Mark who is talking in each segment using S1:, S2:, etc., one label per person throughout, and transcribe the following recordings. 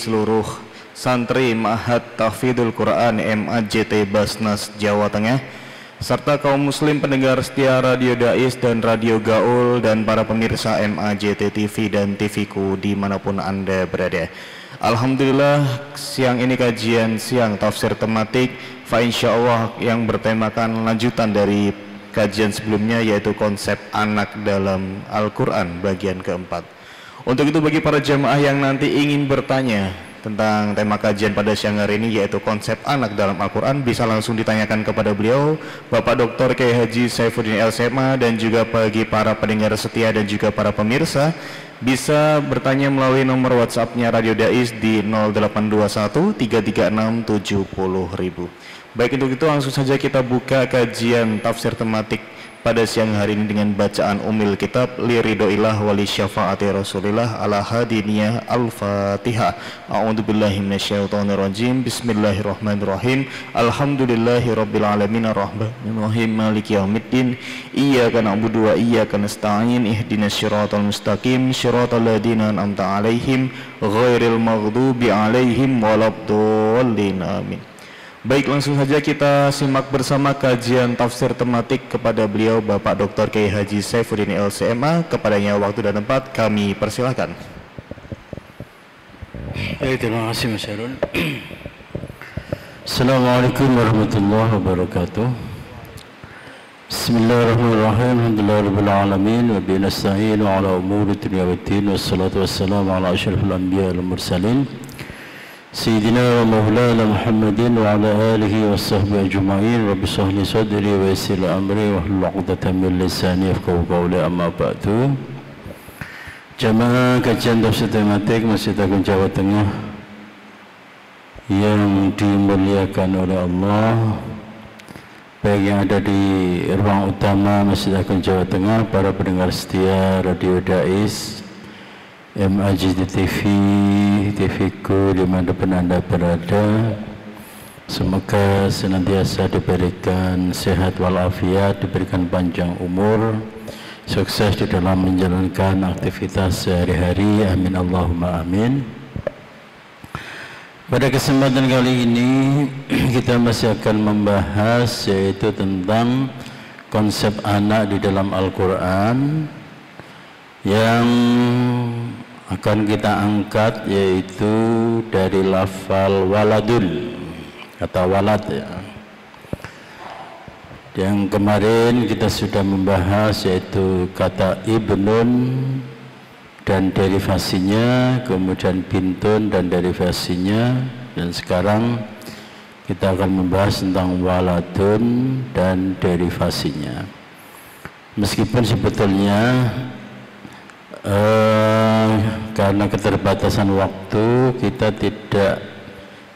S1: seluruh santri Ma'had Tahfidzul Quran MAJT Basnas Jawa Tengah, serta kaum muslim pendengar setia Radio Dais dan Radio Gaul, dan para pemirsa MAJT TV dan TVku dimanapun Anda berada. Alhamdulillah, siang ini kajian siang tafsir tematik fa insyaallah yang bertemakan lanjutan dari kajian sebelumnya, yaitu konsep anak dalam Al-Quran bagian keempat. Untuk itu bagi para jamaah yang nanti ingin bertanya tentang tema kajian pada siang hari ini, yaitu konsep anak dalam Al-Quran, bisa langsung ditanyakan kepada beliau, Bapak Dr. Kiai Haji Saifuddin LCMA, dan juga bagi para pendengar setia dan juga para pemirsa bisa bertanya melalui nomor WhatsApp-nya Radio Dais di 0821 336 70.000. Baik, untuk itu langsung saja kita buka kajian tafsir tematik pada siang hari ini dengan bacaan umil kitab li ridhoillah wali syafaati rasulillah ala hadiniyah al-fatihah. A'udzubillahi minasyaitonirrajim. Bismillahirrahmanirrahim. Alhamdulillahi rabbil alamin arrahmanirrahim maliki yaumiddin iyyaka na'budu wa iyyaka nasta'in ihdinas siratal mustaqim siratal ladzina an'amta 'alaihim ghairil maghdubi 'alaihim waladdallin amin. Baik, langsung saja kita simak bersama kajian tafsir tematik kepada beliau Bapak Dr. Kiai Haji Saifuddin LCMA. Kepadanya waktu dan tempat kami persilahkan.
S2: Terima kasih Mas Harun. Assalamualaikum warahmatullahi wabarakatuh. Bismillahirrahmanirrahim. Alhamdulillahirabbil alamin wa bihi nasta'inu ala umuri dunya waddin, wassalatu wassalamu ala asyrafil anbiya'i wal mursalin Sayyidina wa maulana Muhammadin wa ala alihi wa sahbihi ajma'in. Rabbi shrah li sadri wa yassir li amri wahlul 'uqdatam min lisani yafqahu qawli, amma ba'du. Jamaah kajian tafsir tematik Masjid Agung Jawa Tengah yang dimuliakan oleh Allah, baik yang ada di ruang utama Masjid Agung Jawa Tengah, para pendengar setia Radio Dais, MAJT TV, TVku dimanapun Anda berada, semoga senantiasa diberikan sehat walafiat, diberikan panjang umur, sukses di dalam menjalankan aktivitas sehari-hari, amin Allahumma amin. Pada kesempatan kali ini kita masih akan membahas yaitu tentang konsep anak di dalam Al-Quran yang akan kita angkat, yaitu dari lafal waladun, kata walad ya. Yang kemarin kita sudah membahas yaitu kata ibnun dan derivasinya, kemudian bintun dan derivasinya, dan sekarang kita akan membahas tentang waladun dan derivasinya. Meskipun sebetulnya karena keterbatasan waktu kita tidak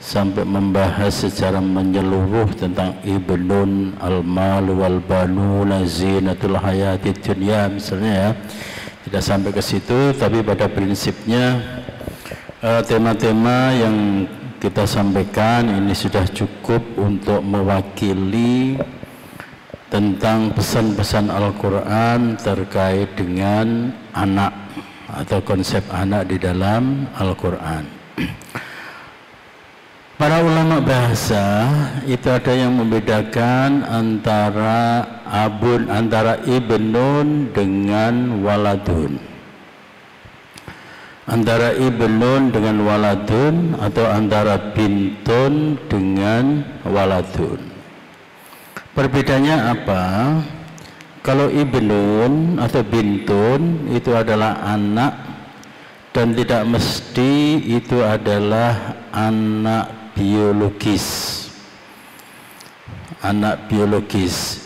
S2: sampai membahas secara menyeluruh tentang ibnun, al-mal wal banuna zinatul hayatid dunya misalnya ya, tidak sampai ke situ. Tapi pada prinsipnya tema-tema yang kita sampaikan ini sudah cukup untuk mewakili tentang pesan-pesan Al-Quran terkait dengan anak atau konsep anak di dalam Al-Quran. Para ulama bahasa itu ada yang membedakan antara ibnun dengan waladun, antara ibnun dengan waladun, atau antara bintun dengan waladun. Perbedaannya apa? Kalau ibnun atau bintun itu adalah anak, dan tidak mesti itu adalah anak biologis. Anak biologis.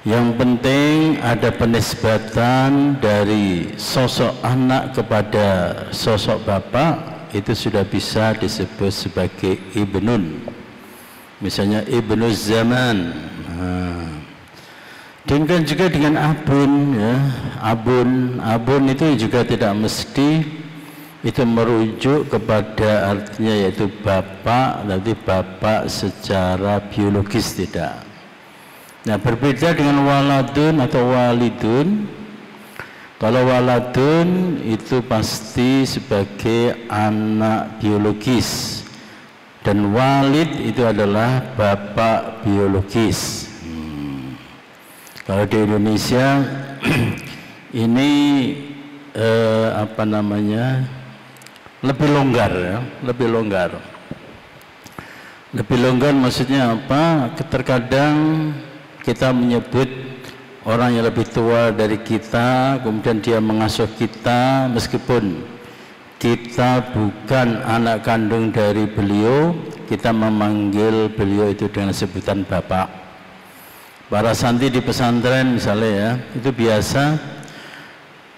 S2: Yang penting ada penisbatan dari sosok anak kepada sosok bapak, itu sudah bisa disebut sebagai ibnun. Misalnya ibnu zaman. Demikian juga dengan abun ya. Abun itu juga tidak mesti itu merujuk kepada artinya yaitu bapak, nanti bapak secara biologis, tidak. Nah, berbeda dengan waladun atau walidun. Kalau waladun itu pasti sebagai anak biologis, dan walid itu adalah bapak biologis. Kalau di Indonesia ini lebih longgar ya, lebih longgar. Lebih longgar maksudnya apa? Terkadang kita menyebut orang yang lebih tua dari kita, kemudian dia mengasuh kita meskipun kita bukan anak kandung dari beliau, kita memanggil beliau itu dengan sebutan bapak. Para santri di pesantren misalnya ya, itu biasa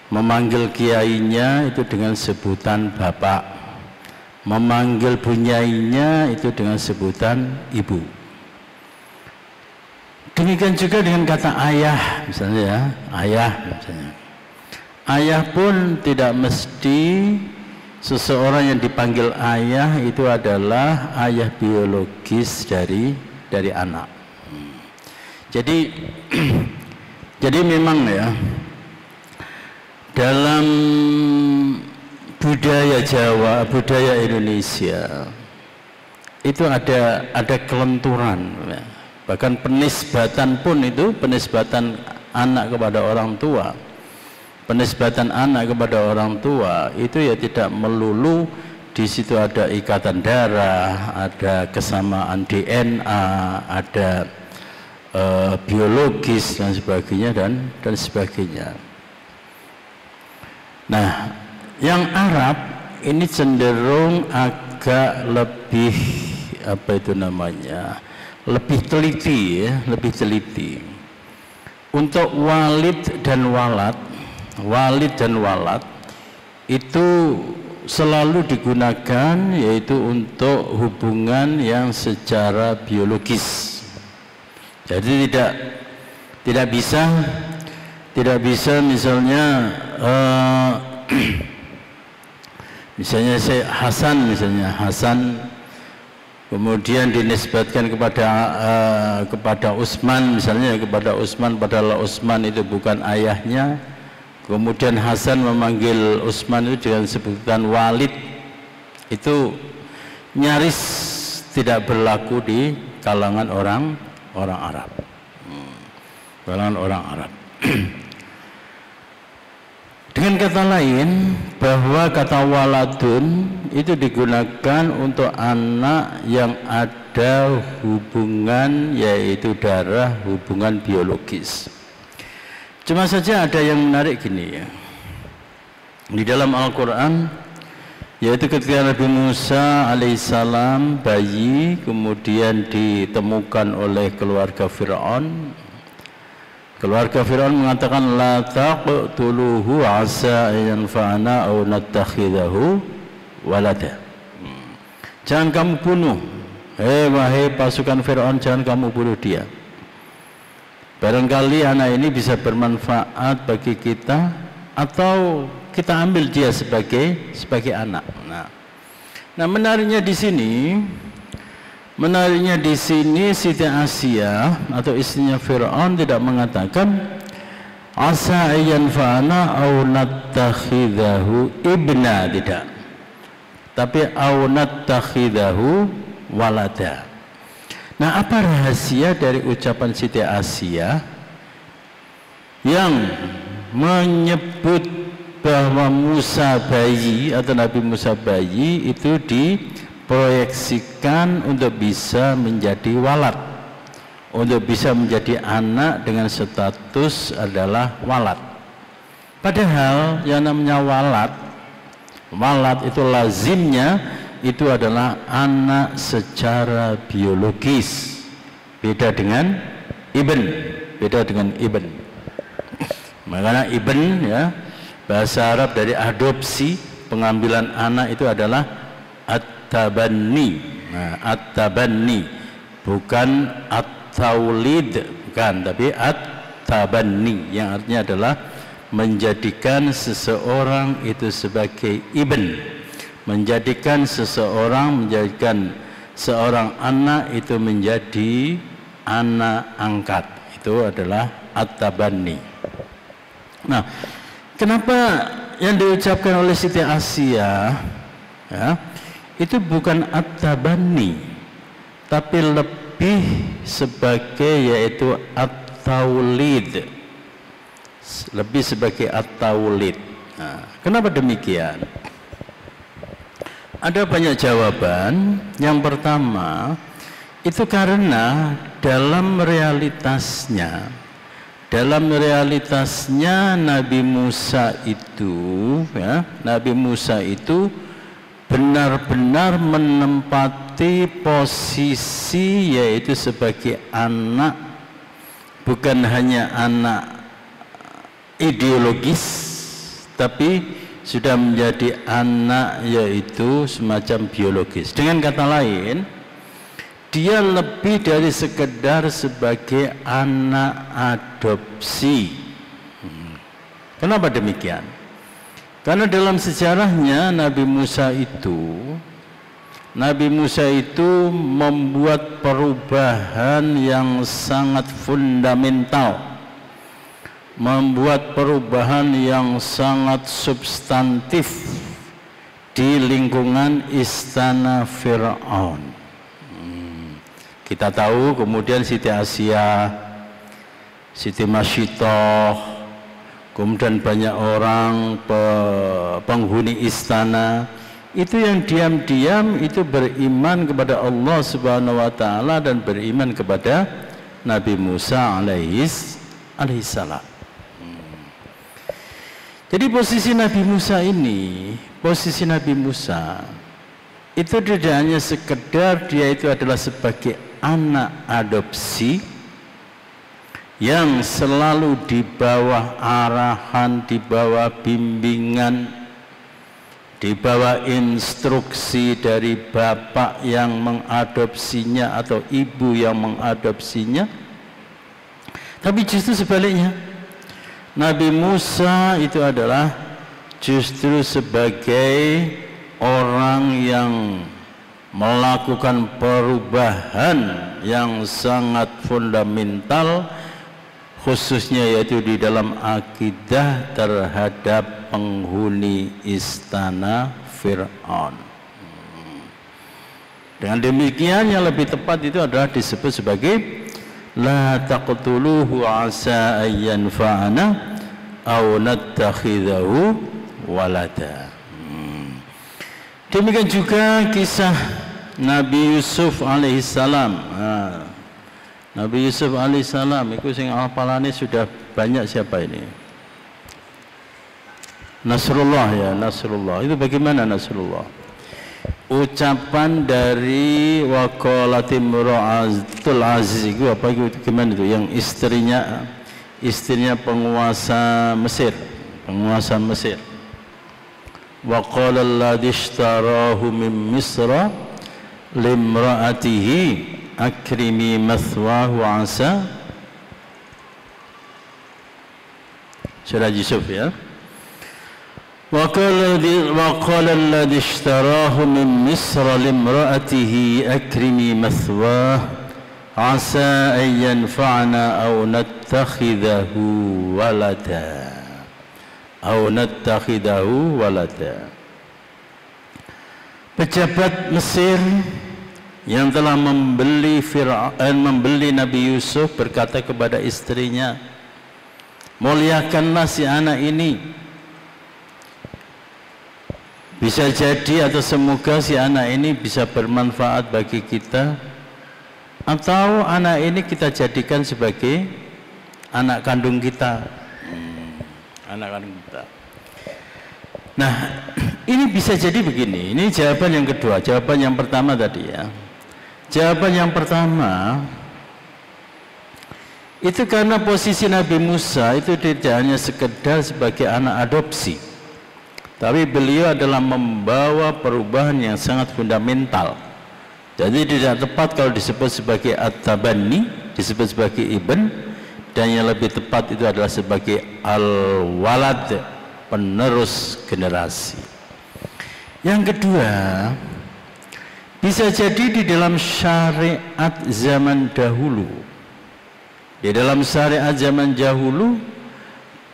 S2: memanggil kiainya itu dengan sebutan bapak, memanggil bunyainya itu dengan sebutan ibu. Demikian juga dengan kata ayah misalnya ya, ayah misalnya. Ayah pun tidak mesti seseorang yang dipanggil ayah itu adalah ayah biologis dari anak. Jadi memang ya, dalam budaya Jawa, budaya Indonesia itu ada kelenturan ya. Bahkan penisbatan pun itu, penisbatan anak kepada orang tua, penisbatan anak kepada orang tua itu ya tidak melulu di situ ada ikatan darah, ada kesamaan DNA, ada biologis dan sebagainya dan sebagainya. Nah, yang Arab ini cenderung agak lebih lebih teliti ya, lebih teliti. Untuk walid dan walad itu selalu digunakan yaitu untuk hubungan yang secara biologis. Jadi tidak bisa misalnya misalnya saya Hasan kemudian dinisbatkan kepada Utsman misalnya, kepada Utsman padahal Utsman itu bukan ayahnya, kemudian Hasan memanggil Utsman itu dengan sebutan walid, itu nyaris tidak berlaku di kalangan orang Arab. Kalangan orang Arab. Dengan kata lain, bahwa kata waladun itu digunakan untuk anak yang ada hubungan yaitu darah, hubungan biologis. Cuma saja ada yang menarik gini ya. Di dalam Al-Quran, yaitu ketika Nabi Musa alaihissalam bayi kemudian ditemukan oleh keluarga Fir'aun. Keluarga Fir'aun mengatakan la taqtuluhu asa yanfa'ana aw nattakhidahu walada. Jangan kamu bunuh. Wahai pasukan Fir'aun, jangan kamu bunuh dia. Barangkali anak ini bisa bermanfaat bagi kita atau kita ambil dia sebagai anak. Nah, menariknya di sini Siti Asia atau istrinya Fir'aun tidak mengatakan asa yanfa'ana aw nattakhidahu ibna, tidak, tapi aw nattakhidahu walada. Nah, apa rahasia dari ucapan Siti Asia yang menyebut bahwa Musa bayi atau Nabi Musa bayi itu diproyeksikan untuk bisa menjadi walad, untuk bisa menjadi anak dengan status adalah walad. Padahal yang namanya walad itu lazimnya itu adalah anak secara biologis, beda dengan ibn. Makanya ibn ya, bahasa Arab dari adopsi, pengambilan anak itu adalah at-tabanni. Nah, at-tabanni bukan at-taulid, bukan, tapi at-tabanni yang artinya adalah menjadikan seseorang itu sebagai ibn, menjadikan seorang anak itu menjadi anak angkat. Itu adalah at-tabanni. Nah, Kenapa yang diucapkan oleh Siti Asia ya, itu bukan at-tabanni, tapi lebih sebagai yaitu at-taulid, lebih sebagai at-taulid. Nah, kenapa demikian? Ada banyak jawaban. Yang pertama itu karena dalam realitasnya Nabi Musa itu ya, Nabi Musa itu benar-benar menempati posisi yaitu sebagai anak, bukan hanya anak ideologis, tapi sudah menjadi anak yaitu semacam biologis. Dengan kata lain, dia lebih dari sekedar sebagai anak adopsi. Kenapa demikian? Karena dalam sejarahnya Nabi Musa itu membuat perubahan yang sangat fundamental, membuat perubahan yang sangat substantif di lingkungan istana Fir'aun. Kita tahu kemudian Siti Asia, Siti Masyitoh, kemudian banyak orang penghuni istana itu yang diam-diam itu beriman kepada Allah Subhanahu wa taala dan beriman kepada Nabi Musa alaihissalam. Jadi posisi Nabi Musa itu tidak hanya sekedar dia itu adalah sebagai anak adopsi yang selalu di bawah arahan, di bawah bimbingan, di bawah instruksi dari bapak yang mengadopsinya atau ibu yang mengadopsinya, tapi justru sebaliknya. Nabi Musa itu adalah justru sebagai orang yang melakukan perubahan yang sangat fundamental, khususnya yaitu di dalam akidah terhadap penghuni istana Fir'aun. Dengan demikian yang lebih tepat itu adalah disebut sebagai la taqtuluhu asa ayyan fa'ana aw nattakhidahu walada. Demikian juga kisah Nabi Yusuf alaihissalam. Nabi Yusuf alaihissalam itu sing hafalane sudah banyak. Siapa ini? Nasrullah ya, Nasrullah. Itu bagaimana Nasrullah? Ucapan dari waqalatimra'atul aziz itu apa itu, gimana itu? Yang istrinya penguasa Mesir. Wa qala alladhi ishtarahu min Misra limra'atihi akrimi mathwahu asa. Surah Yusuf ya. Wa qala alladhi ishtarahu min Misra limra'atihi akrimi mathwahu asa an yanfa'ana aw nattakhidahu walada. Pejabat Mesir yang telah membeli Nabi Yusuf berkata kepada istrinya, muliakanlah si anak ini, bisa jadi atau semoga si anak ini bisa bermanfaat bagi kita, atau anak ini kita jadikan sebagai anak kandung kita. Nah, ini bisa jadi begini. Ini jawaban yang kedua. Jawaban yang pertama tadi ya. Jawaban yang pertama itu karena posisi Nabi Musa itu tidak hanya sekedar sebagai anak adopsi, tapi beliau adalah membawa perubahan yang sangat fundamental. Jadi tidak tepat kalau disebut sebagai at-tabanni, disebut sebagai ibn, dan yang lebih tepat itu adalah sebagai al-walad, penerus generasi. Yang kedua, bisa jadi di dalam syariat zaman dahulu,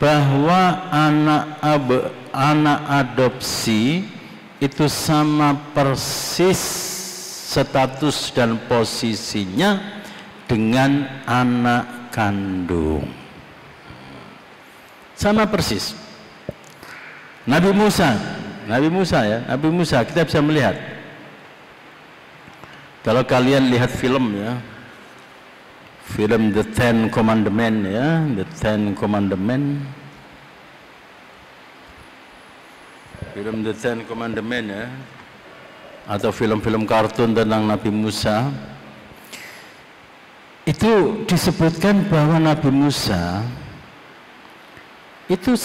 S2: bahwa anak adopsi itu sama persis status dan posisinya dengan anak kandung. Sama persis. Nabi Musa kita bisa melihat. Kalau kalian lihat film ya, film The Ten Commandments ya, The Ten Commandments, film The Ten Commandments ya, atau film-film kartun tentang Nabi Musa, itu disebutkan bahwa Nabi Musa itu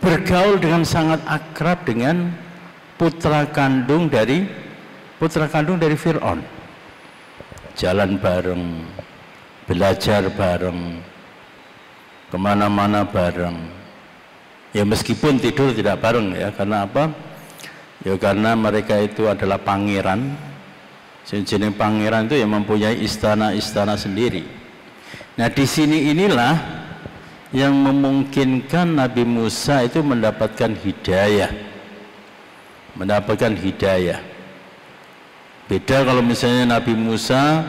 S2: bergaul dengan sangat akrab dengan putra kandung dari Fir'aun. Jalan bareng, belajar bareng, kemana-mana bareng. Ya meskipun tidur tidak bareng ya, karena apa? Ya karena mereka itu adalah pangeran. Jenis pangeran itu yang mempunyai istana-istana sendiri. Nah di sini inilah yang memungkinkan Nabi Musa itu mendapatkan hidayah. Beda kalau misalnya Nabi Musa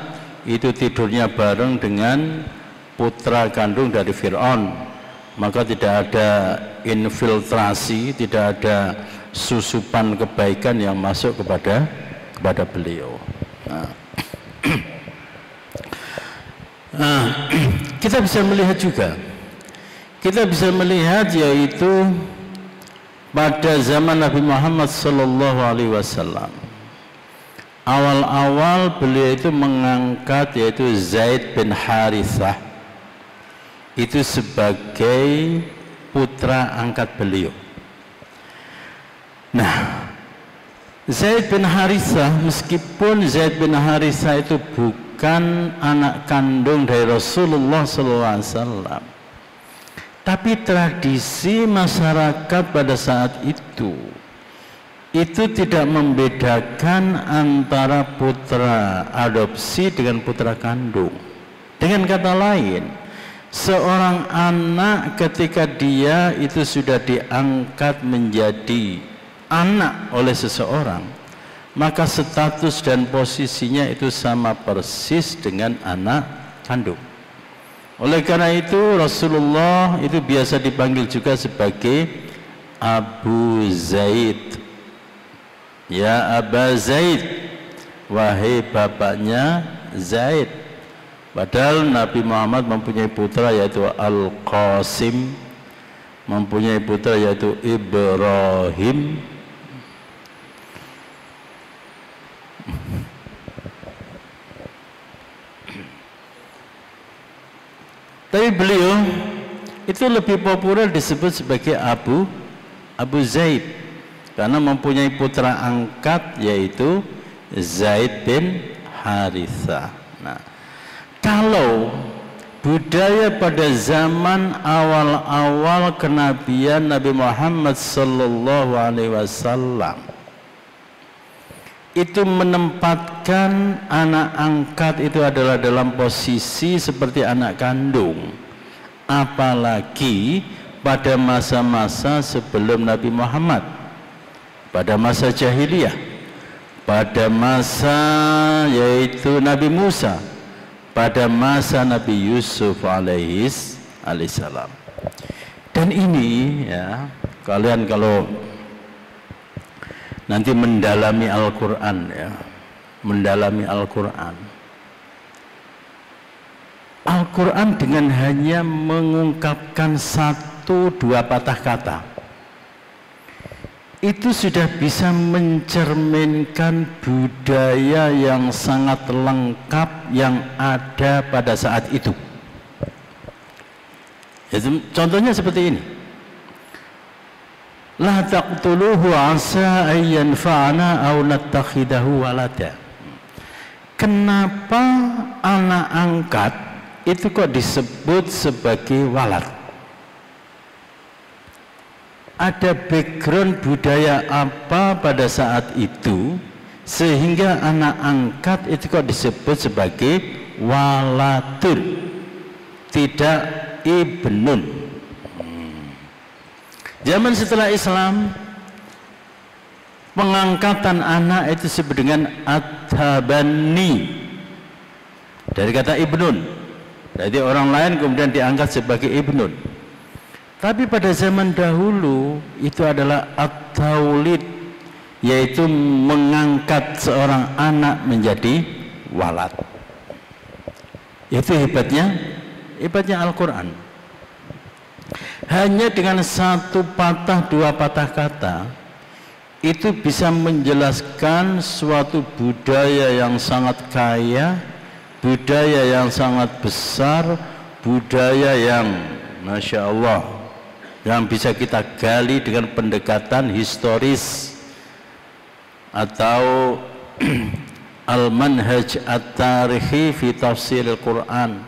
S2: itu tidurnya bareng dengan putra kandung dari Fir'aun, maka tidak ada infiltrasi, tidak ada susupan kebaikan yang masuk kepada beliau. Kita bisa melihat juga. Kita bisa melihat yaitu pada zaman Nabi Muhammad sallallahu alaihi wasallam. Awal-awal beliau itu mengangkat yaitu Zaid bin Harithah itu sebagai putra angkat beliau. Nah, Zaid bin Harithah, meskipun Zaid bin Harithah itu bukan anak kandung dari Rasulullah SAW, tapi tradisi masyarakat pada saat itu tidak membedakan antara putra adopsi dengan putra kandung. Dengan kata lain, seorang anak ketika dia itu sudah diangkat menjadi anak oleh seseorang, maka status dan posisinya itu sama persis dengan anak kandung. Oleh karena itu Rasulullah itu biasa dipanggil juga sebagai Abu Zaid. Ya Aba Zaid, wahai bapaknya Zaid. Padahal Nabi Muhammad mempunyai putra yaitu Al-Qasim, mempunyai putra yaitu Ibrahim. Tapi beliau itu lebih populer disebut sebagai Abu Zaid karena mempunyai putra angkat yaitu Zaid bin Harithah. Nah, kalau budaya pada zaman awal-awal kenabian Nabi Muhammad sallallahu alaihi wasallam itu menempatkan anak angkat itu adalah dalam posisi seperti anak kandung, apalagi pada masa-masa sebelum Nabi Muhammad, pada masa jahiliyah, pada masa yaitu Nabi Musa, pada masa Nabi Yusuf alaihissalam. Dan ini ya, kalian kalau nanti mendalami Al-Quran ya, mendalami Al-Quran dengan hanya mengungkapkan 1-2 patah kata itu sudah bisa mencerminkan budaya yang sangat lengkap yang ada pada saat itu. Contohnya seperti ini. La taqtuluhu asa ayyan fa'ana aw nattakhidahu walada. Kenapa anak angkat itu kok disebut sebagai walad? Ada background budaya apa pada saat itu sehingga anak angkat itu kok disebut sebagai waladun, tidak ibnun. Zaman setelah Islam, pengangkatan anak itu disebut dengan at-tabani, dari kata ibnun. Jadi orang lain kemudian diangkat sebagai ibnun. Tapi pada zaman dahulu itu adalah at-taulid, yaitu mengangkat seorang anak menjadi walad. Itu hebatnya Al-Quran. Hanya dengan satu patah dua patah kata itu bisa menjelaskan suatu budaya yang sangat kaya, budaya yang sangat besar, budaya yang Masya Allah, yang bisa kita gali dengan pendekatan historis atau al-manhaj at-tarikhi fi tafsir al-Quran.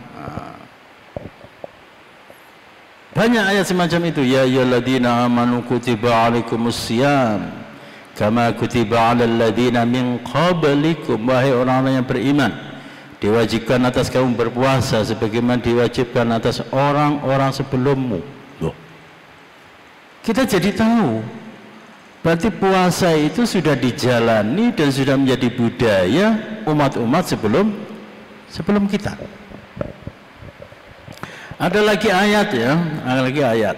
S2: Banyak ayat semacam itu. Ya ayyuhalladzina amanu kutiba alaikumusiyam kama kutiba alal ladzina min qablikum. Wahai orang-orang yang beriman, diwajibkan atas kamu berpuasa sebagaimana diwajibkan atas orang-orang sebelummu. Loh, kita jadi tahu berarti puasa itu sudah dijalani dan sudah menjadi budaya umat-umat sebelum kita. Ada lagi ayat ya, ada lagi ayat.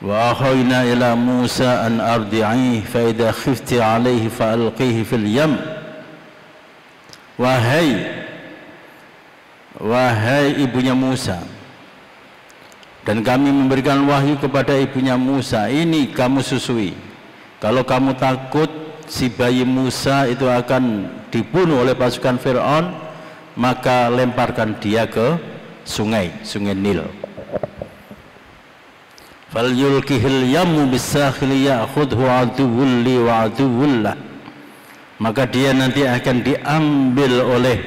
S2: Wa akhayna ila Musa an ardi'i fa idza khifti 'alaihi fa alqihi fil yam. Wahai ibunya Musa, dan kami memberikan wahyu kepada ibunya Musa, ini kamu susui. Kalau kamu takut si bayi Musa itu akan dibunuh oleh pasukan Fir'aun, maka lemparkan dia ke sungai Nil. Fal yulkihil yammu bisakhili ya'khudhu aduwwul li wa aduwwul lah. Maka dia nanti akan diambil oleh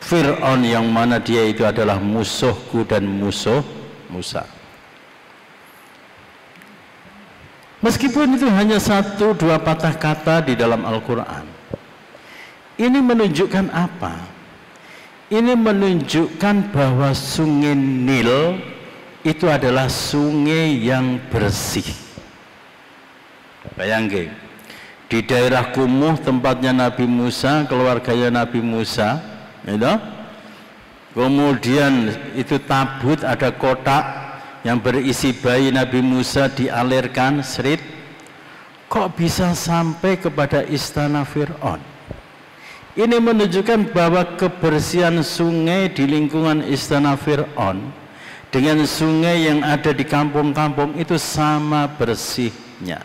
S2: Fir'aun yang mana dia itu adalah musuhku dan musuh Musa. Meskipun itu hanya satu dua patah kata di dalam Al-Quran, ini menunjukkan apa? Ini menunjukkan bahwa sungai Nil itu adalah sungai yang bersih. Bayangkan, di daerah Kumuh tempatnya Nabi Musa, keluarganya Nabi Musa, gitu? Kemudian itu tabut, ada kotak yang berisi bayi Nabi Musa dialirkan, serit. Kok bisa sampai kepada istana Fir'aun? Ini menunjukkan bahwa kebersihan sungai di lingkungan istana Fir'aun dengan sungai yang ada di kampung-kampung itu sama bersihnya.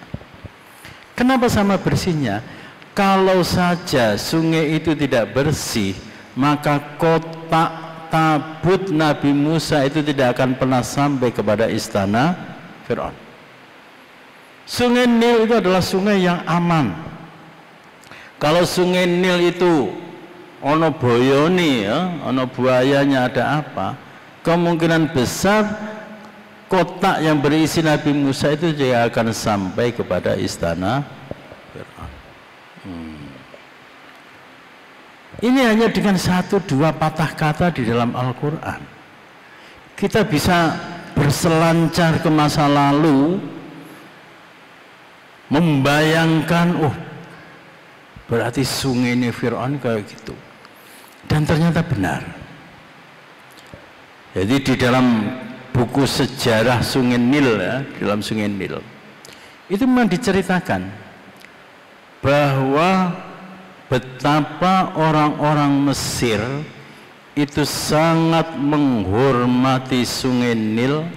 S2: Kenapa sama bersihnya? Kalau saja sungai itu tidak bersih, maka kotak tabut Nabi Musa itu tidak akan pernah sampai kepada istana Fir'aun. Sungai Nil itu adalah sungai yang aman. Kalau sungai Nil itu ono boyoni ya, ono buayanya, ada apa, kemungkinan besar kotak yang berisi Nabi Musa itu juga akan sampai kepada istana Fir'aun. Ini hanya dengan satu dua patah kata di dalam Al-Quran kita bisa berselancar ke masa lalu, membayangkan, oh berarti sungai ini Fir'aun kayak gitu, dan ternyata benar. Jadi di dalam buku sejarah sungai Nil ya, dalam sungai Nil itu memang diceritakan bahwa betapa orang-orang Mesir itu sangat menghormati sungai Nil.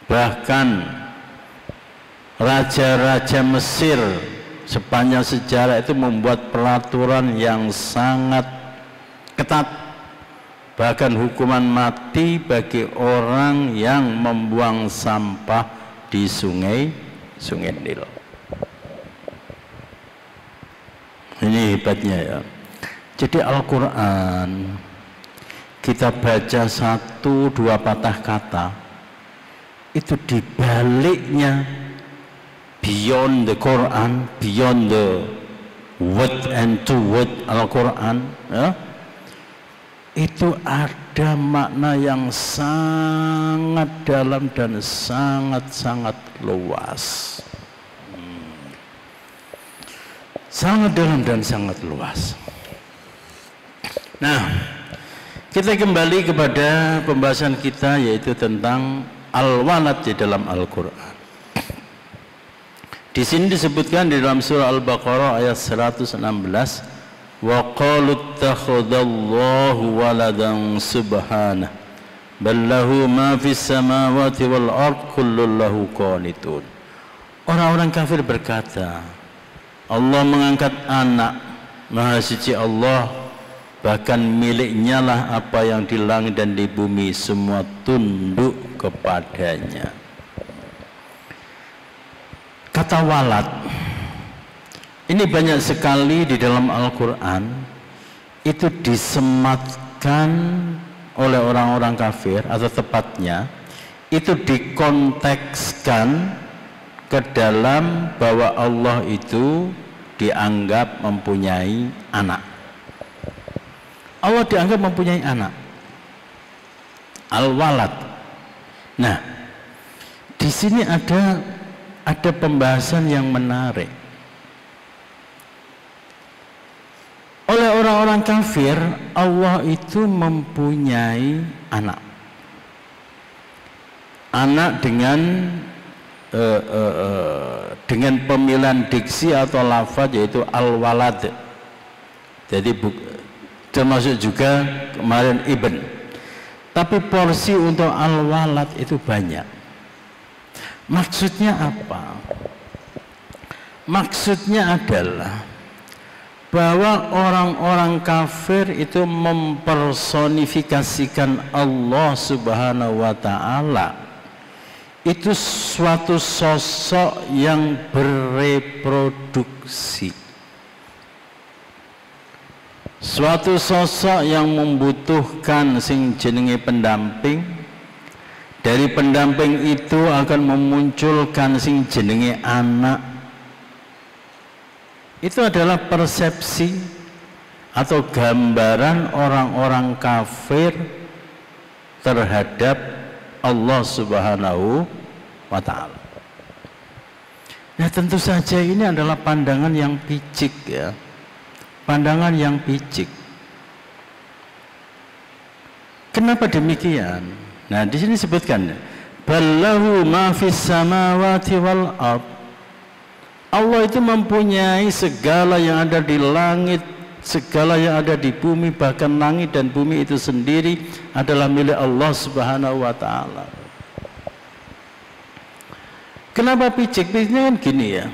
S2: Bahkan raja-raja Mesir sepanjang sejarah itu membuat peraturan yang sangat ketat, bahkan hukuman mati bagi orang yang membuang sampah di sungai Nil. Ini hebatnya ya. Jadi Al-Quran kita baca satu dua patah kata, itu dibaliknya beyond the Quran, beyond the word and to word Al-Quran ya, itu ada makna yang sangat dalam dan sangat-sangat luas. Sangat dalam dan sangat luas. Nah, kita kembali kepada pembahasan kita, yaitu tentang al-walad di dalam Al-Quran. Di sini disebutkan di dalam surah Al-Baqarah ayat 116, wa qalu ittakhadallahu waladan subhanahu bal lahu ma fis samawati wal ard kullun lahu qanitun. Orang-orang kafir berkata, Allah mengangkat anak, Maha Suci Allah, bahkan miliknya lah apa yang di langit dan di bumi, semua tunduk kepadanya. Kata walad ini banyak sekali di dalam Al-Quran itu disematkan oleh orang-orang kafir, atau tepatnya itu dikontekskan ke dalam bahwa Allah itu dianggap mempunyai anak. Allah dianggap mempunyai anak, al-walad. Nah, di sini ada pembahasan yang menarik. Oleh orang-orang kafir, Allah itu mempunyai anak. Anak dengan pemilihan diksi atau lafaz, yaitu al-walad. Jadi termasuk juga kemarin ibn. Tapi porsi untuk al-walad itu banyak. Maksudnya apa? Maksudnya adalah bahwa orang-orang kafir itu mempersonifikasikan Allah Subhanahu wa ta'ala itu suatu sosok yang bereproduksi, suatu sosok yang membutuhkan sing jenenge pendamping. Dari pendamping itu akan memunculkan sing jenenge anak. Itu adalah persepsi atau gambaran orang-orang kafir terhadap Allah Subhanahu wa ta'ala. Nah, tentu saja ini adalah pandangan yang picik, ya. Pandangan yang picik. Kenapa demikian? Nah, di sini disebutkan ballahu ma fis samawati wal ard. Allah itu mempunyai segala yang ada di langit, segala yang ada di bumi, bahkan langit dan bumi itu sendiri adalah milik Allah Subhanahu wa ta'ala. Kenapa picik? Piciknya kan gini, ya.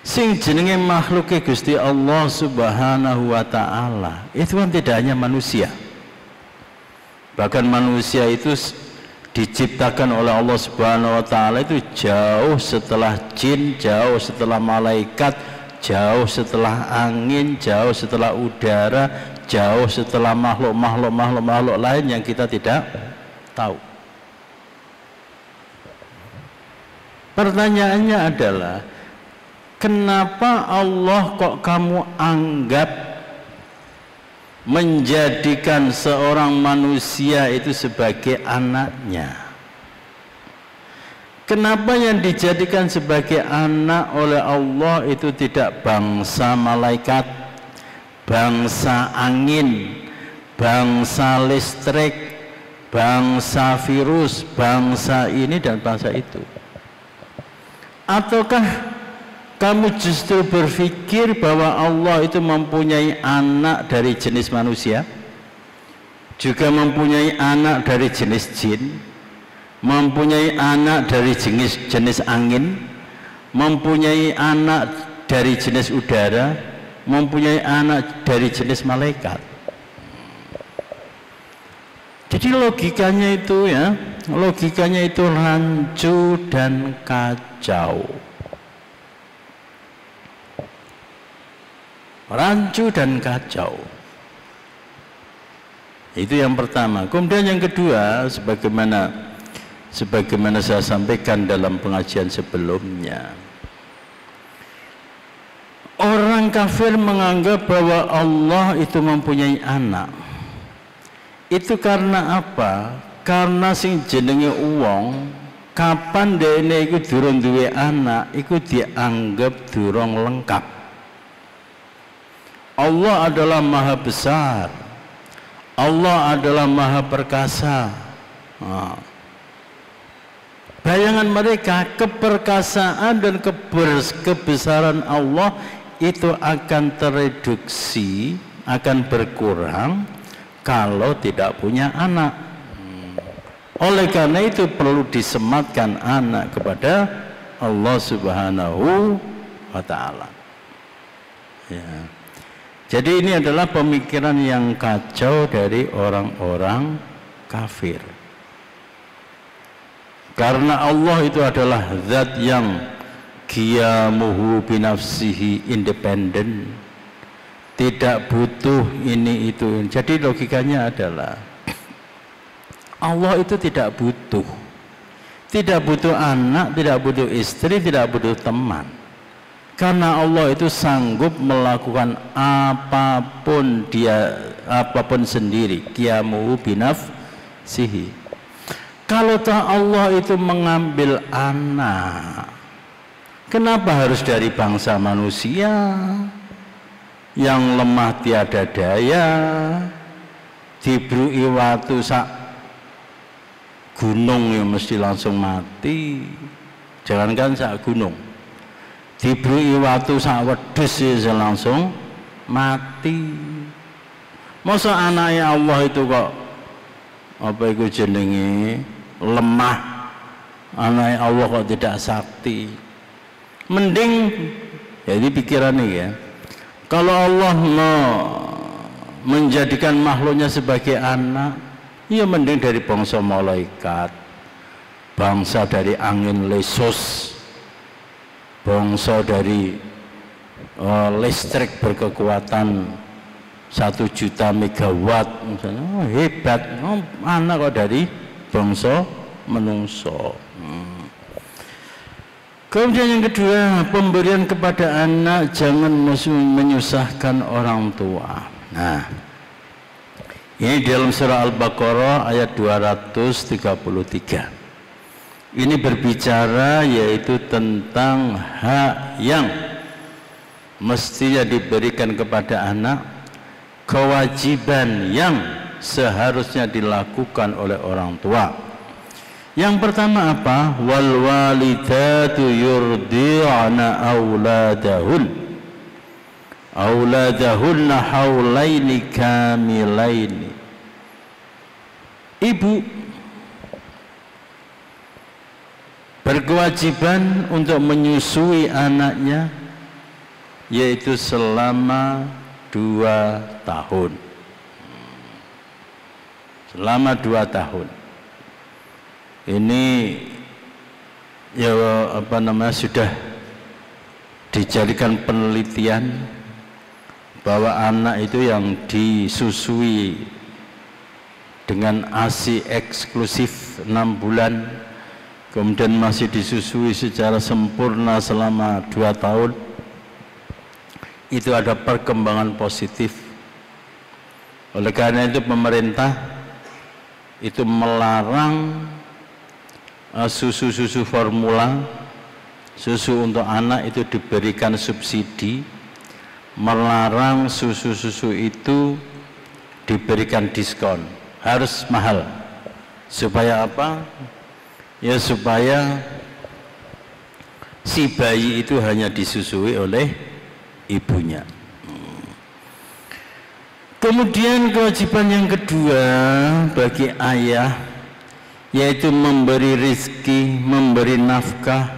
S2: Sing jenenge makhluknya Gusti Allah Subhanahu wa ta'ala itu kan tidak hanya manusia. Bahkan manusia itu diciptakan oleh Allah Subhanahu wa ta'ala itu jauh setelah jin, jauh setelah malaikat, jauh setelah angin, jauh setelah udara, jauh setelah makhluk lain yang kita tidak tahu. Pertanyaannya adalah, kenapa Allah kok kamu anggap menjadikan seorang manusia itu sebagai anaknya? Kenapa yang dijadikan sebagai anak oleh Allah itu tidak bangsa malaikat, bangsa angin, bangsa listrik, bangsa virus, bangsa ini dan bangsa itu? Ataukah kamu justru berpikir bahwa Allah itu mempunyai anak dari jenis manusia, juga mempunyai anak dari jenis jin, mempunyai anak dari jenis angin, mempunyai anak dari jenis udara, mempunyai anak dari jenis malaikat? Jadi logikanya itu, ya, logikanya itu rancu dan kacau. Rancu dan kacau. Itu yang pertama. Kemudian yang kedua, sebagaimana saya sampaikan dalam pengajian sebelumnya, orang kafir menganggap bahwa Allah itu mempunyai anak. Itu karena apa? Karena sing jenenge uwong kapan dene iku durung duwe anak iku dianggap durung lengkap. Allah adalah maha besar, Allah adalah maha perkasa. Bayangan mereka keperkasaan dan kebesaran Allah itu akan tereduksi, akan berkurang kalau tidak punya anak. Oleh karena itu perlu disematkan anak kepada Allah Subhanahu wa ta'ala. Ya. Jadi ini adalah pemikiran yang kacau dari orang-orang kafir. Karena Allah itu adalah zat yang qiyamuhu binafsihi, independen, tidak butuh ini itu. Jadi logikanya adalah Allah itu tidak butuh anak, tidak butuh istri, tidak butuh teman. Karena Allah itu sanggup melakukan apapun sendiri. Qiyamuhu binafsihi. Kalau Allah itu mengambil anak, kenapa harus dari bangsa manusia yang lemah tiada daya, diberi watu sak gunung yang mesti langsung mati, jangankan sak gunung, diberi watu sak wedhus ya langsung mati. Masa anaknya Allah itu kok apa itu jenenge lemah, anaknya Allah kok tidak sakti. Mending jadi pikirannya ya, kalau Allah menjadikan makhluknya sebagai anak, ya mending dari bangsa malaikat, bangsa dari angin lesus, bangsa dari listrik berkekuatan 1 juta megawatt misalnya. Hebat, anak kok dari bangsa menungso. Kemudian yang kedua, pemberian kepada anak jangan menyusahkan orang tua. Nah, ini dalam surah Al-Baqarah ayat 233. Ini berbicara yaitu tentang hak yang mestinya diberikan kepada anak, kewajiban yang seharusnya dilakukan oleh orang tua. Yang pertama apa? Wal walidatu yurdi'na auladahunna haulaini kamilaini. Ibu berkewajiban untuk menyusui anaknya yaitu selama 2 tahun. Selama 2 tahun. Ini ya apa namanya, sudah dijadikan penelitian bahwa anak itu yang disusui dengan ASI eksklusif 6 bulan, kemudian masih disusui secara sempurna selama 2 tahun, itu ada perkembangan positif. Oleh karena itu pemerintah itu melarang susu formula, susu untuk anak itu diberikan subsidi, melarang susu itu diberikan diskon, harus mahal. Supaya apa? Ya supaya si bayi itu hanya disusui oleh ibunya. Kemudian kewajiban yang kedua bagi ayah yaitu memberi rizki, memberi nafkah,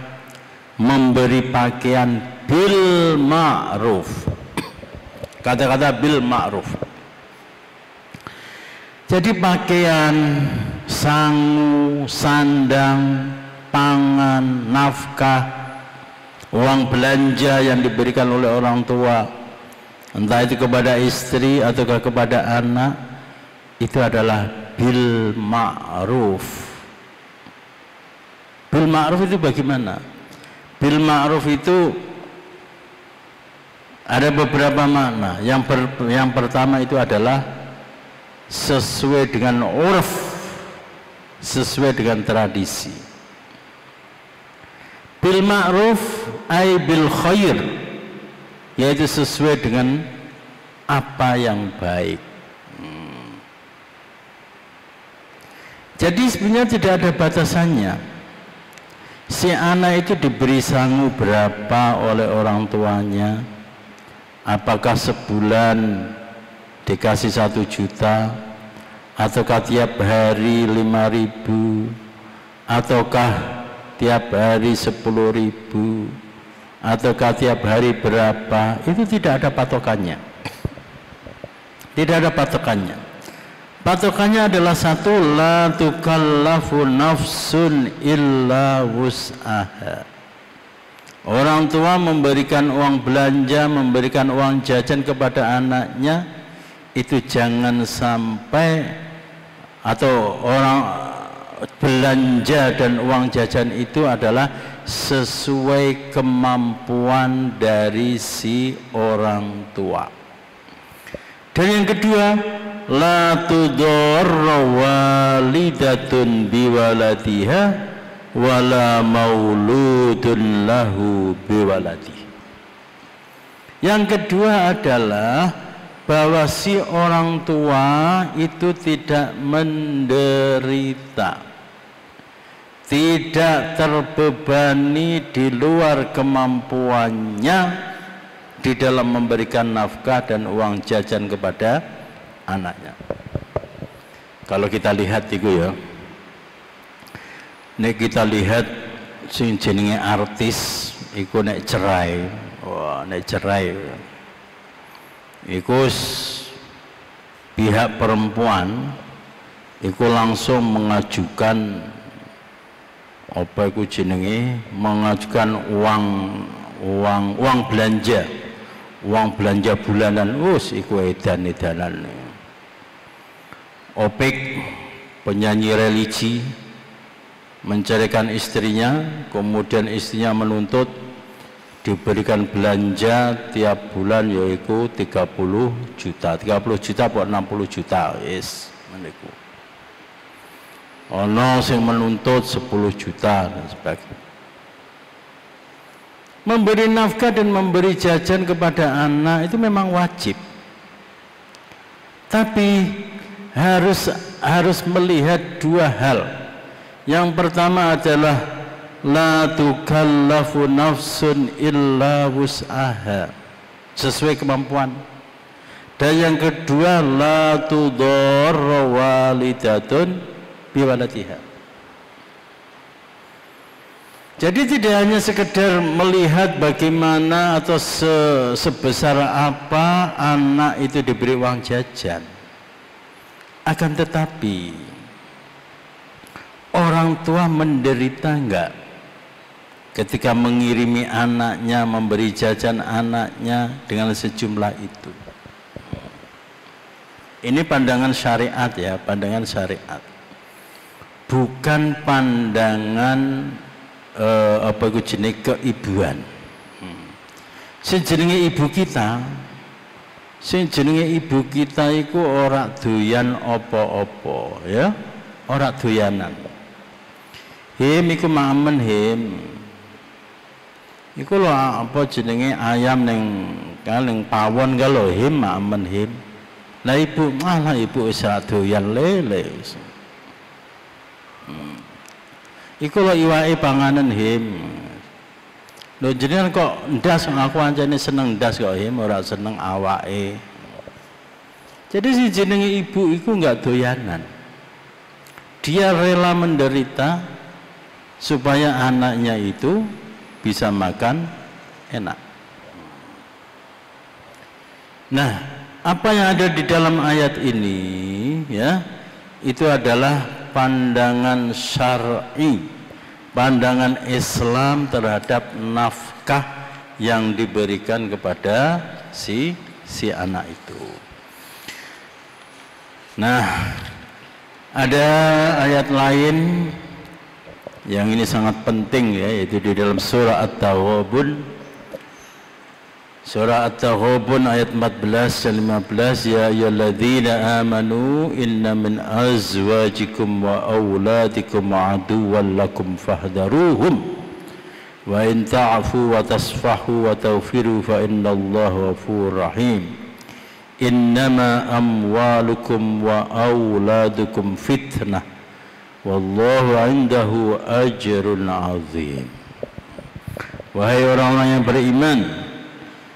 S2: memberi pakaian bil ma'ruf. Kata-kata bil ma'ruf. Jadi pakaian, sangu, sandang, pangan, nafkah, uang belanja yang diberikan oleh orang tua, entah itu kepada istri ataukah kepada anak, itu adalah bil ma'ruf. Bil ma'ruf itu bagaimana? Bil ma'ruf itu ada beberapa makna. Yang pertama itu adalah sesuai dengan urf, sesuai dengan tradisi. Bil ma'ruf ay bil khair, yaitu sesuai dengan apa yang baik. Jadi sebenarnya tidak ada batasannya. Si anak itu diberi sangu berapa oleh orang tuanya, apakah sebulan dikasih 1 juta, ataukah tiap hari 5.000, ataukah tiap hari 10.000, ataukah tiap hari berapa, itu tidak ada patokannya. Tidak ada patokannya. Patokannya adalah satu, la tukallafu nafsun illa wus'aha. Orang tua memberikan uang belanja, memberikan uang jajan kepada anaknya, itu jangan sampai, atau orang belanja dan uang jajan itu adalah sesuai kemampuan dari si orang tua. Dan yang kedua, la tudarra walidatun biwaladiha wala mauludun lahu biwaladihi. Yang kedua adalah bahwa si orang tua itu tidak menderita, tidak terbebani di luar kemampuannya di dalam memberikan nafkah dan uang jajan kepada anaknya. Kalau kita lihat itu ya, nek kita lihat sing jenenge artis iku nek cerai, wah nek cerai iku pihak perempuan iku langsung mengajukan apa iku jenenge, mengajukan uang belanja bulanan, iku edan-edanan. Opik, penyanyi religi, menceraikan istrinya, kemudian istrinya menuntut diberikan belanja tiap bulan yaitu 30 juta buat 60 juta, yes, meniku. Ono sing menuntut 10 juta dan sebagainya. Memberi nafkah dan memberi jajan kepada anak itu memang wajib, tapi harus melihat dua hal. Yang pertama adalah la tukallafu nafsun illa wus'aha, sesuai kemampuan. Dan yang kedua, la tudarra walidatun biwaladiha. Jadi tidak hanya sekedar melihat bagaimana atau sebesar apa anak itu diberi uang jajan, akan tetapi orang tua menderita enggak ketika mengirimi anaknya, memberi jajan anaknya dengan sejumlah itu. Ini pandangan syariat ya, pandangan syariat, bukan pandangan apa itu jenis keibuan. Sing jenenge ibu kita, iku ora doyan apa-apa ya, ora doyanan. Him iku mamen him. Iku lho apa jenenge ayam ning pawon ka lho him mamen him. Lah ibu malah ibu wis ora doyan lele. Iku lho iwake panganan him. Lho jenengan kok ndas, aku ancane seneng ndas kok him, ora seneng awake. Jadi si jenenge ibu iku enggak doyanan. Dia rela menderita supaya anaknya itu bisa makan enak. Nah, apa yang ada di dalam ayat ini ya, itu adalah pandangan syar'i, pandangan Islam terhadap nafkah yang diberikan kepada si anak itu. Nah, ada ayat lain yang ini sangat penting ya, yaitu di dalam surah At-Taghabun. Surah At-Taghabun ayat 14 dan 15, ya ayyuhalladzina amanu inna min azwajikum wa auladikum aduwwan lakum fahdharuhum wa in ta'fu wa tasfahu wa taghfiru fa innallaha ghafurur rahim. Innama amwalukum wa auladukum fitnah wallahu indahu ajrun azim. Wahai orang-orang yang beriman,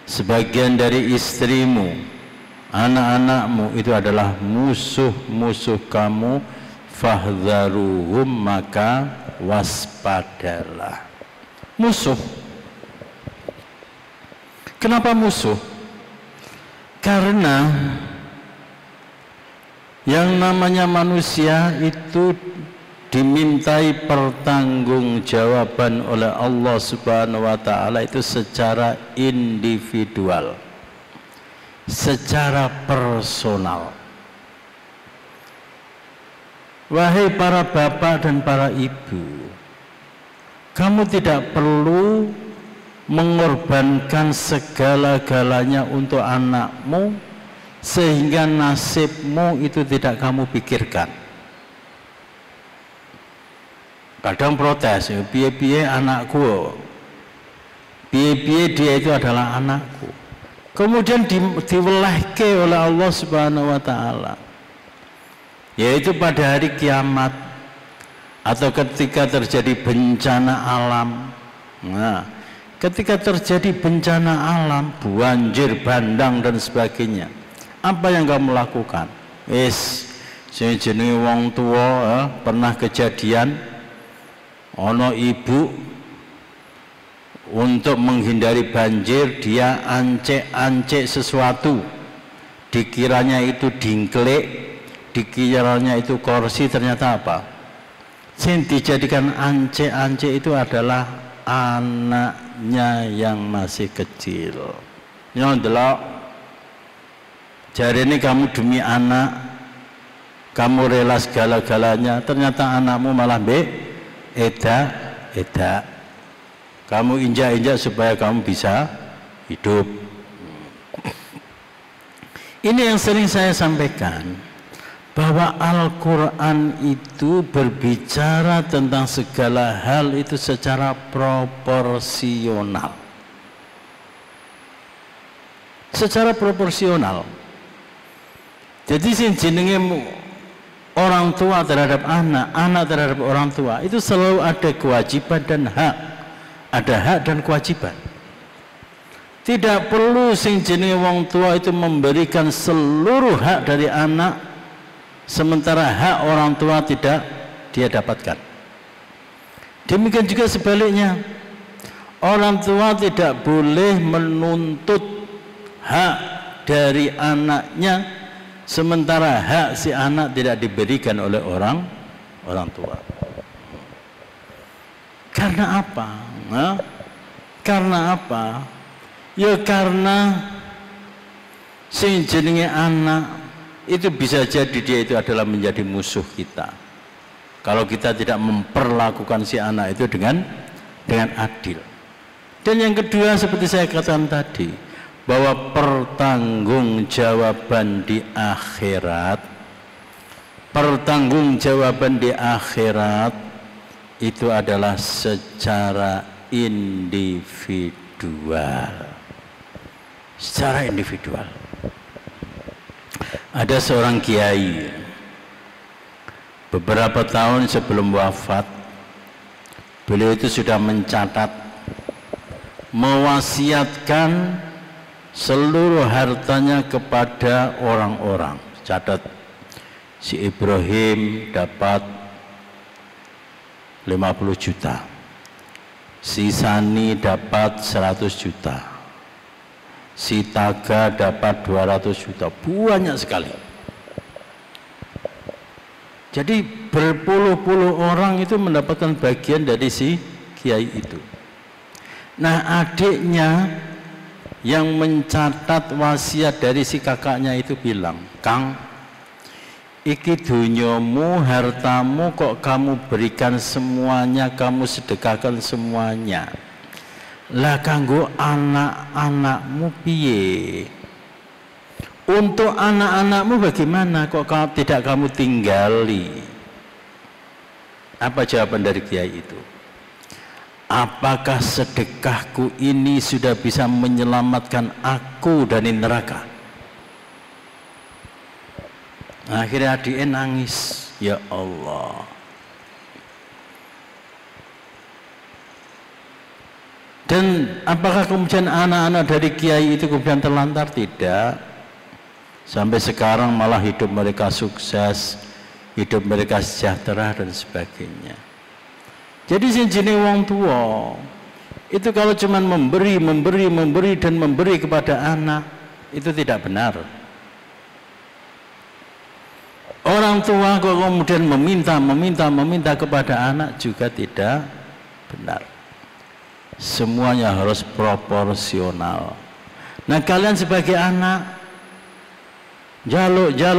S2: sebagian dari istrimu, anak-anakmu itu adalah musuh-musuh kamu, fahdharuhum, maka waspadalah. Musuh. Kenapa musuh? Karena yang namanya manusia itu dimintai pertanggungjawaban oleh Allah Subhanahu wa taala itu secara individual, secara personal. Wahai para bapak dan para ibu, kamu tidak perlu mengorbankan segala-galanya untuk anakmu sehingga nasibmu itu tidak kamu pikirkan. Kadang protes, piye-piye anakku, piye-piye dia itu adalah anakku. Kemudian diwelehke oleh Allah Subhanahu wa taala, yaitu pada hari kiamat atau ketika terjadi bencana alam. Nah, ketika terjadi bencana alam, banjir bandang dan sebagainya, apa yang kamu lakukan? Sing jenenge wong tua pernah kejadian ono ibu untuk menghindari banjir dia ancek-ancek sesuatu, dikiranya itu dingklek, dikiranya itu kursi, ternyata apa? Yang dijadikan ancek-ancek itu adalah anaknya yang masih kecil. Nyondelok, jari ini kamu demi anak, kamu rela segala-galanya, ternyata anakmu malah Eda, kamu injak-injak supaya kamu bisa hidup. Ini yang sering saya sampaikan, bahwa Al-Quran itu berbicara tentang segala hal itu secara proporsional. Secara proporsional. Jadi sing jenenge orang tua terhadap anak, anak terhadap orang tua, itu selalu ada kewajiban dan hak. Ada hak dan kewajiban. Tidak perlu sing jenenge wong tua itu memberikan seluruh hak dari anak, sementara hak orang tua tidak dia dapatkan. Demikian juga sebaliknya, orang tua tidak boleh menuntut hak dari anaknya, sementara hak si anak tidak diberikan oleh orang tua. Karena apa? Karena apa? Ya karena sing jenenge anak itu bisa jadi dia itu adalah menjadi musuh kita kalau kita tidak memperlakukan si anak itu dengan adil. Dan yang kedua, seperti saya katakan tadi, bahwa pertanggungjawaban di akhirat itu adalah secara individual. Secara individual. Ada seorang kiai, beberapa tahun sebelum wafat, beliau itu sudah mencatat, mewasiatkan seluruh hartanya kepada orang-orang. Catat, si Ibrahim dapat 50 juta, si Sani dapat 100 juta, si Taga dapat 200 juta, banyak sekali. Jadi berpuluh-puluh orang itu mendapatkan bagian dari si kiai itu. Nah, adiknya yang mencatat wasiat dari si kakaknya itu bilang, "Kang, iki dunyamu, hartamu kok kamu berikan semuanya, kamu sedekahkan semuanya. Lah kanggo anak-anakmu piye? Untuk anak-anakmu bagaimana kok tidak kamu tinggali? Apa jawaban dari kiai itu? Apakah sedekahku ini sudah bisa menyelamatkan aku dari neraka? Akhirnya adiknya nangis, ya Allah. Dan apakah kemudian anak-anak dari kiai itu kemudian terlantar? Tidak. Sampai sekarang malah hidup mereka sukses, hidup mereka sejahtera dan sebagainya. Jadi jenis wong tua itu kalau cuma memberi dan memberi kepada anak itu tidak benar. Orang tua kok kemudian meminta kepada anak juga tidak benar. Semuanya harus proporsional. Nah kalian sebagai anak jaluk ya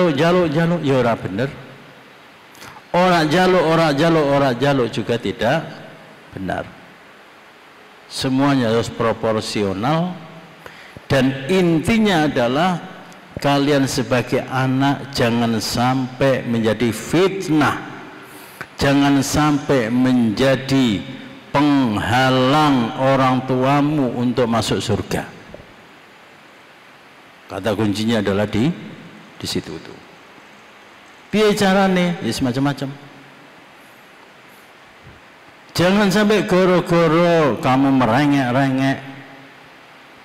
S2: ora bener. Ora jaluk juga tidak benar. Semuanya harus proporsional dan intinya adalah kalian sebagai anak jangan sampai menjadi fitnah. Jangan sampai menjadi penghalang orang tuamu untuk masuk surga. Kata kuncinya adalah di situ tuh. Piye carane? Ya semacam-macam. Jangan sampai goro-goro kamu merengek-rengek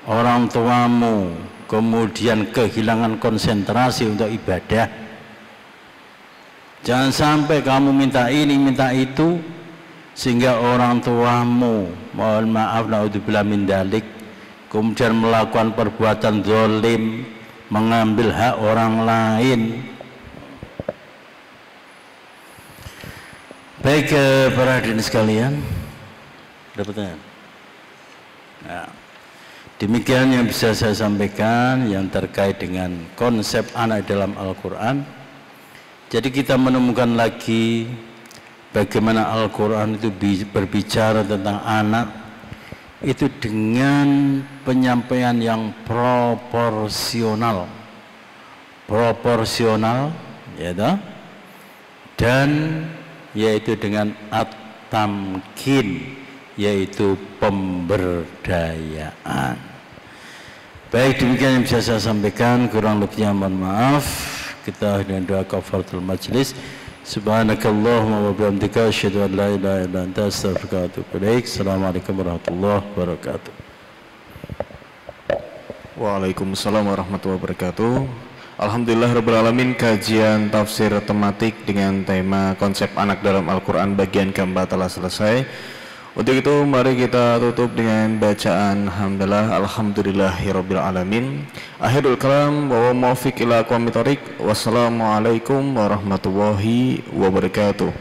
S2: orang tuamu, kemudian kehilangan konsentrasi untuk ibadah. Jangan sampai kamu minta ini, minta itu, sehingga orang tuamu, mohon maaf naudzubillah min dzalik, kemudian melakukan perbuatan zalim, mengambil hak orang lain. Baik para hadirin sekalian, ada pertanyaan? Nah, demikian yang bisa saya sampaikan yang terkait dengan konsep anak dalam Al-Quran. Jadi kita menemukan lagi bagaimana Al-Quran itu berbicara tentang anak itu dengan penyampaian yang proporsional, ya toh? Dan yaitu dengan at-tamkin, yaitu pemberdayaan. Baik, demikian yang bisa saya sampaikan, kurang lebihnya mohon maaf. Kita dengan doa kafaratul majlis. Subhanakallahumma wa bihamdika asyhadu an la ilaha illa anta astaghfiruka wa atubu ilaik. Assalamualaikum warahmatullahi wabarakatuh.
S1: Waalaikumsalam warahmatullahi wabarakatuh. Alhamdulillah rabbil alamin, kajian tafsir tematik dengan tema konsep anak dalam Al-Qur'an bagian keempat telah selesai. Untuk itu mari kita tutup dengan bacaan hamdalah alhamdulillahirabbil alamin. Akhirul kalam wa muwaffiq ila aqwamit thoriq. Wassalamualaikum warahmatullahi wabarakatuh.